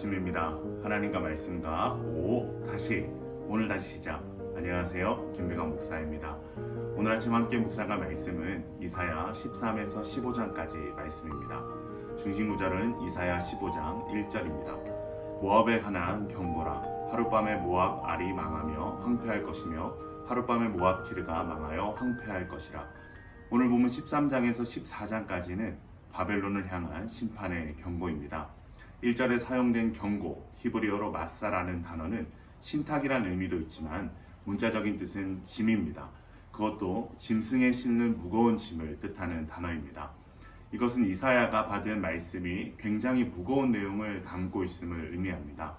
아침입니다. 하나님과 말씀과 오늘 다시 시작. 안녕하세요. 김배강 목사입니다. 오늘 아침 함께 묵상할 말씀은 이사야 13에서 15장까지 말씀입니다. 중심 구절은 이사야 15장 1절입니다. 모압에 관한 경고라. 하룻밤에 모압 알이 망하며 황폐할 것이며 하룻밤에 모압 키르가 망하여 황폐할 것이라. 오늘 보면 13장에서 14장까지는 바벨론을 향한 심판의 경고입니다. 1절에 사용된 경고, 히브리어로 마사라는 단어는 신탁이라는 의미도 있지만 문자적인 뜻은 짐입니다. 그것도 짐승에 싣는 무거운 짐을 뜻하는 단어입니다. 이것은 이사야가 받은 말씀이 굉장히 무거운 내용을 담고 있음을 의미합니다.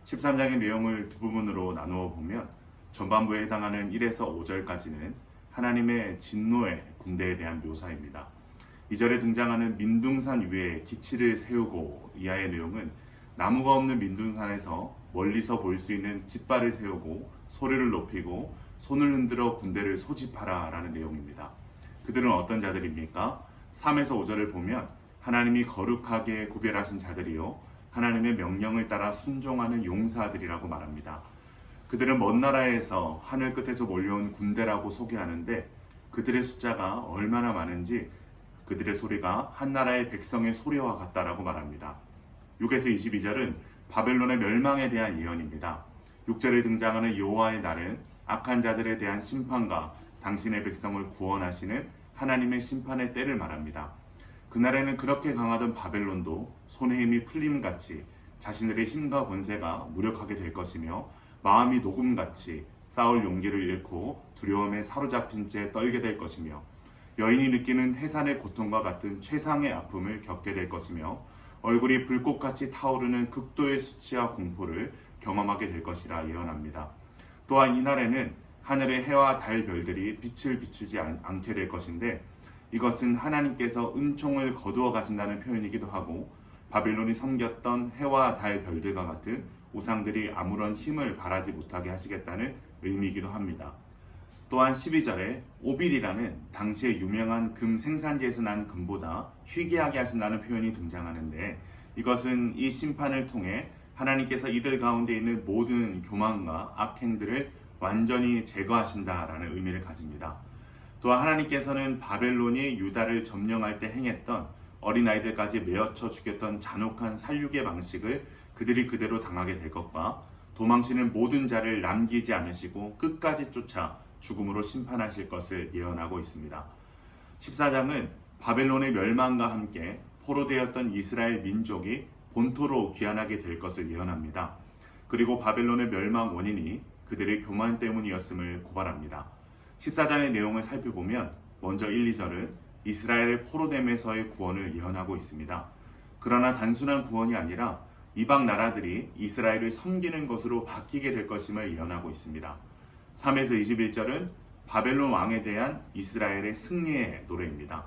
13장의 내용을 두 부분으로 나누어 보면 전반부에 해당하는 1에서 5절까지는 하나님의 진노의 군대에 대한 묘사입니다. 2절에 등장하는 민둥산 위에 기치를 세우고 이하의 내용은 나무가 없는 민둥산에서 멀리서 볼 수 있는 깃발을 세우고 소리를 높이고 손을 흔들어 군대를 소집하라 라는 내용입니다. 그들은 어떤 자들입니까? 3에서 5절을 보면 하나님이 거룩하게 구별하신 자들이요 하나님의 명령을 따라 순종하는 용사들이라고 말합니다. 그들은 먼 나라에서 하늘 끝에서 몰려온 군대라고 소개하는데 그들의 숫자가 얼마나 많은지 그들의 소리가 한 나라의 백성의 소리와 같다라고 말합니다. 6에서 22절은 바벨론의 멸망에 대한 예언입니다. 6절에 등장하는 여호와의 날은 악한 자들에 대한 심판과 당신의 백성을 구원하시는 하나님의 심판의 때를 말합니다. 그날에는 그렇게 강하던 바벨론도 손에 힘이 풀림같이 자신들의 힘과 권세가 무력하게 될 것이며 마음이 녹음같이 싸울 용기를 잃고 두려움에 사로잡힌 채 떨게 될 것이며 여인이 느끼는 해산의 고통과 같은 최상의 아픔을 겪게 될 것이며 얼굴이 불꽃같이 타오르는 극도의 수치와 공포를 경험하게 될 것이라 예언합니다. 또한 이날에는 하늘의 해와 달 별들이 빛을 비추지 않게 될 것인데 이것은 하나님께서 은총을 거두어 가신다는 표현이기도 하고 바벨론이 섬겼던 해와 달 별들과 같은 우상들이 아무런 힘을 발하지 못하게 하시겠다는 의미이기도 합니다. 또한 12절에 오빌이라는 당시의 유명한 금 생산지에서 난 금보다 희귀하게 하신다는 표현이 등장하는데 이것은 이 심판을 통해 하나님께서 이들 가운데 있는 모든 교만과 악행들을 완전히 제거하신다라는 의미를 가집니다. 또한 하나님께서는 바벨론이 유다를 점령할 때 행했던 어린아이들까지 메어쳐 죽였던 잔혹한 살육의 방식을 그들이 그대로 당하게 될 것과 도망치는 모든 자를 남기지 않으시고 끝까지 쫓아 죽음으로 심판하실 것을 예언하고 있습니다. 14장은 바벨론의 멸망과 함께 포로되었던 이스라엘 민족이 본토로 귀환하게 될 것을 예언합니다. 그리고 바벨론의 멸망 원인이 그들의 교만 때문이었음을 고발합니다. 14장의 내용을 살펴보면 먼저 1, 2절은 이스라엘의 포로됨에서의 구원을 예언하고 있습니다. 그러나 단순한 구원이 아니라 이방 나라들이 이스라엘을 섬기는 것으로 바뀌게 될 것임을 예언하고 있습니다. 3에서 21절은 바벨론 왕에 대한 이스라엘의 승리의 노래입니다.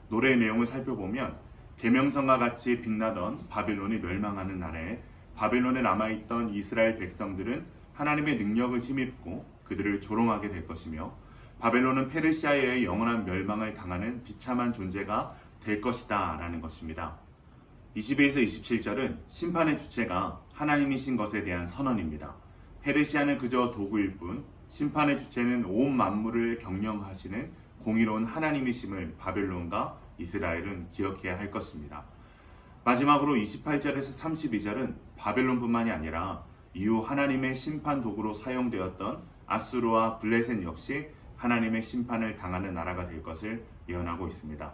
노래의 내용을 살펴보면 계명성과 같이 빛나던 바벨론이 멸망하는 날에 바벨론에 남아있던 이스라엘 백성들은 하나님의 능력을 힘입고 그들을 조롱하게 될 것이며 바벨론은 페르시아에 의해 영원한 멸망을 당하는 비참한 존재가 될 것이다 라는 것입니다. 22에서 27절은 심판의 주체가 하나님이신 것에 대한 선언입니다. 페르시아는 그저 도구일 뿐 심판의 주체는 온 만물을 경영하시는 공의로운 하나님이심을 바벨론과 이스라엘은 기억해야 할 것입니다. 마지막으로 28절에서 32절은 바벨론뿐만이 아니라 이후 하나님의 심판 도구로 사용되었던 아수르와 블레셋 역시 하나님의 심판을 당하는 나라가 될 것을 예언하고 있습니다.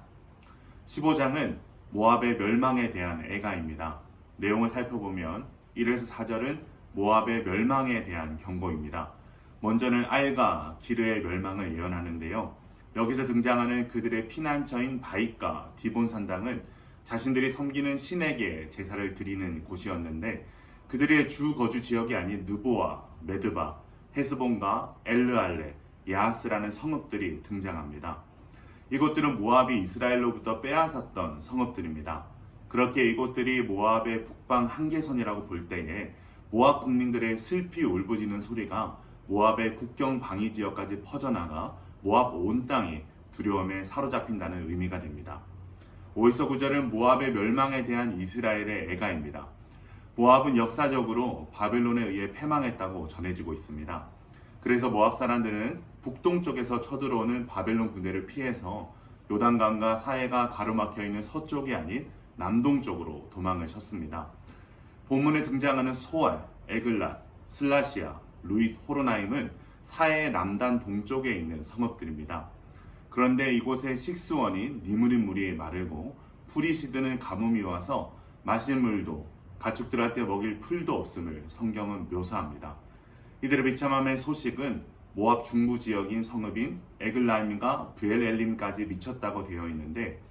15장은 모압의 멸망에 대한 애가입니다. 내용을 살펴보면 1에서 4절은 모압의 멸망에 대한 경고입니다. 먼저는 알과 기르의 멸망을 예언하는데요. 여기서 등장하는 그들의 피난처인 바익과 디본 산당은 자신들이 섬기는 신에게 제사를 드리는 곳이었는데 그들의 주 거주 지역이 아닌 느보와 메드바, 헤스본과 엘르알레, 야하스라는 성읍들이 등장합니다. 이곳들은 모압이 이스라엘로부터 빼앗았던 성읍들입니다. 그렇게 이곳들이 모압의 북방 한계선이라고 볼 때에 모압 국민들의 슬피 울부짖는 소리가 모압의 국경 방위 지역까지 퍼져나가 모압 온 땅이 두려움에 사로잡힌다는 의미가 됩니다. 5에서 9절은 모압의 멸망에 대한 이스라엘의 애가입니다. 모압은 역사적으로 바벨론에 의해 패망했다고 전해지고 있습니다. 그래서 모압 사람들은 북동쪽에서 쳐들어오는 바벨론 군대를 피해서 요단강과 사해가 가로막혀 있는 서쪽이 아닌 남동쪽으로 도망을 쳤습니다. 본문에 등장하는 소알, 에글랏, 슬라시아, 루잇, 호로나임은 사해의 남단 동쪽에 있는 성읍들입니다. 그런데 이곳의 식수원인 니무린 물이 마르고 풀이 시드는 가뭄이 와서 마실 물도 가축들한테 먹일 풀도 없음을 성경은 묘사합니다. 이들의 비참함의 소식은 모압 중부 지역인 성읍인 에글라임과 브엘엘림까지 미쳤다고 되어 있는데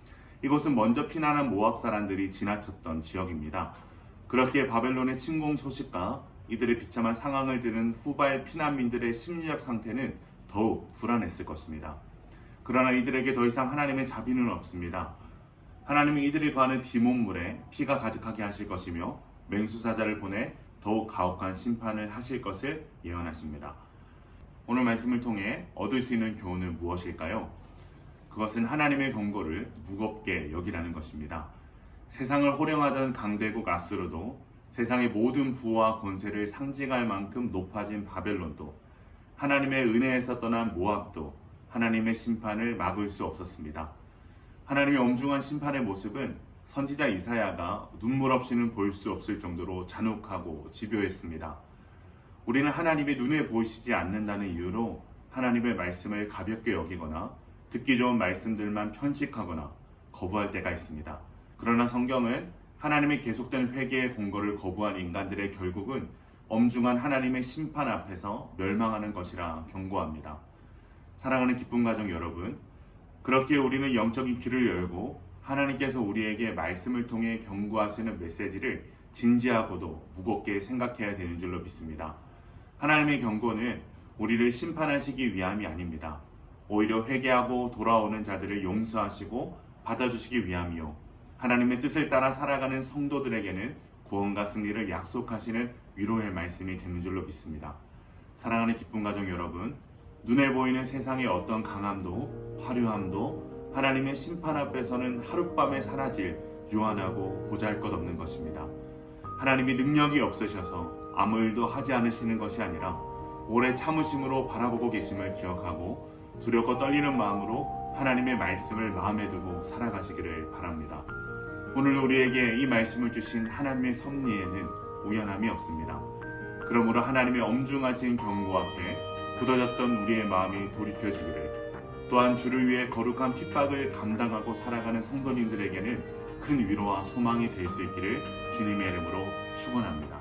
이곳은 먼저 피난한 모압 사람들이 지나쳤던 지역입니다. 그렇기에 바벨론의 침공 소식과 이들의 비참한 상황을 들은 후발 피난민들의 심리적 상태는 더욱 불안했을 것입니다. 그러나 이들에게 더 이상 하나님의 자비는 없습니다. 하나님은 이들이 거하는 디몬물에 피가 가득하게 하실 것이며 맹수사자를 보내 더욱 가혹한 심판을 하실 것을 예언하십니다. 오늘 말씀을 통해 얻을 수 있는 교훈은 무엇일까요? 그것은 하나님의 경고를 무겁게 여기라는 것입니다. 세상을 호령하던 강대국 아수르도 세상의 모든 부와 권세를 상징할 만큼 높아진 바벨론도 하나님의 은혜에서 떠난 모압도 하나님의 심판을 막을 수 없었습니다. 하나님의 엄중한 심판의 모습은 선지자 이사야가 눈물 없이는 볼 수 없을 정도로 잔혹하고 집요했습니다. 우리는 하나님의 눈에 보이시지 않는다는 이유로 하나님의 말씀을 가볍게 여기거나 듣기 좋은 말씀들만 편식하거나 거부할 때가 있습니다. 그러나 성경은 하나님의 계속된 회개의 공고를 거부한 인간들의 결국은 엄중한 하나님의 심판 앞에서 멸망하는 것이라 경고합니다. 사랑하는 기쁨 가정 여러분, 그렇기에 우리는 영적인 귀를 열고 하나님께서 우리에게 말씀을 통해 경고하시는 메시지를 진지하고도 무겁게 생각해야 되는 줄로 믿습니다. 하나님의 경고는 우리를 심판하시기 위함이 아닙니다. 오히려 회개하고 돌아오는 자들을 용서하시고 받아주시기 위함이요, 하나님의 뜻을 따라 살아가는 성도들에게는 구원과 승리를 약속하시는 위로의 말씀이 되는 줄로 믿습니다. 사랑하는 기쁨 가정 여러분, 눈에 보이는 세상의 어떤 강함도 화려함도 하나님의 심판 앞에서는 하룻밤에 사라질 유한하고 보잘것없는 것입니다. 하나님이 능력이 없으셔서 아무 일도 하지 않으시는 것이 아니라 오래 참으심으로 바라보고 계심을 기억하고 두렵고 떨리는 마음으로 하나님의 말씀을 마음에 두고 살아가시기를 바랍니다. 오늘 우리에게 이 말씀을 주신 하나님의 섭리에는 우연함이 없습니다. 그러므로 하나님의 엄중하신 경고 앞에 굳어졌던 우리의 마음이 돌이켜지기를, 또한 주를 위해 거룩한 핍박을 감당하고 살아가는 성도님들에게는 큰 위로와 소망이 될 수 있기를 주님의 이름으로 축원합니다.